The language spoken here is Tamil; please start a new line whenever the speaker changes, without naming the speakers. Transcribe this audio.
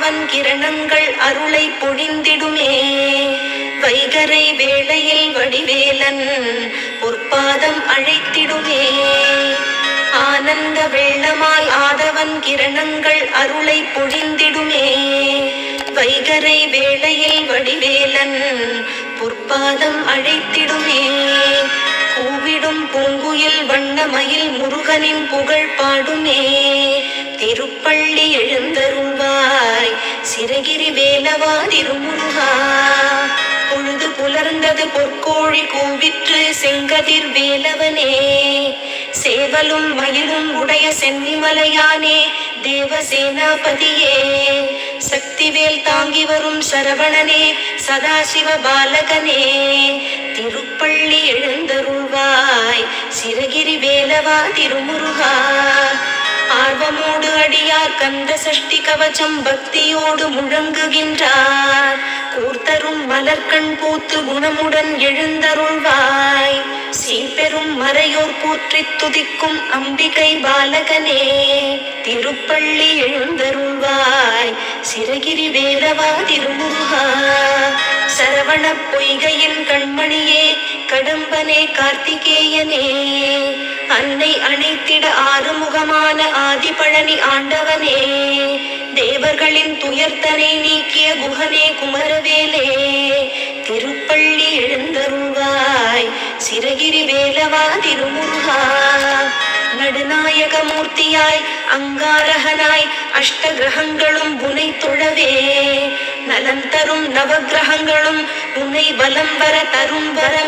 ஆதவன் கிரணங்கள் அருளை பொழிந்திடுமே. வைகரை வேளையில் வடிவேலன் பொற்பாதம் அழைத்திடுமே. ஆனந்த வெள்ளமாய் ஆதவன் கிரணங்கள் அருளை பொழிந்திடுமே. வைகரை வேளையில் வடிவேலன் பொற்பாதம் அழைத்திடுமே. கூவிடும் பூங்குயில் வண்ணமயில் முருகனின் புகழ் பாடுமே. திருப்பள்ளி எழுந்தருள்வாய் சிறகிரி வேலவா திருமுருகா. பொழுது புலர்ந்தது பொற்கோழி கூவிற்று செங்கதிர் வேலவனே. சேவலும் மயிலும் உடைய சென்னிமலையானே தேவசேனாபதியே. சக்திவேல் தாங்கி வரும் சரவணனே சதாசிவ பாலகனே. திருப்பள்ளி எழுந்தருள்வாய் சிறகிரி வேலவா திருமுருகா. ஆர்வமோடு அடியார் கந்த சஷ்டி கவசம் பக்தியோடு முழங்குகின்றார். கூர்த்தரும் மலர்கண் பூத்து குணமுடன் எழுந்தருள்வாய். சீப்பெரும் மறையோர் போற்றித் துதிக்கும் அம்பிகை பாலகனே. திருப்பள்ளி எழுந்தருள்வாய் சிறகிரி வேலவா திருமுருகா. சரவண பொய்கையின் கண்மணியே கடம்பனே கார்த்திகேயனே. அன்னை அணைத்திட ஆறுமுகமான ஆதிபழனி ஆண்டவனே. தேவர்களின் துயர்த்தனை நீக்கிய குகனே குமரவேலே. திருப்பள்ளி எழுந்தருள்வாய் சிறகிரி வேலவா திருமுருகா. நடுநாயக மூர்த்தியாய் அங்காரகனாய் அஷ்ட கிரகங்களும் உனை தொழவே. நலம் தரும் நவகிரகங்களும் உனை வலம் வர தரும் வரமே.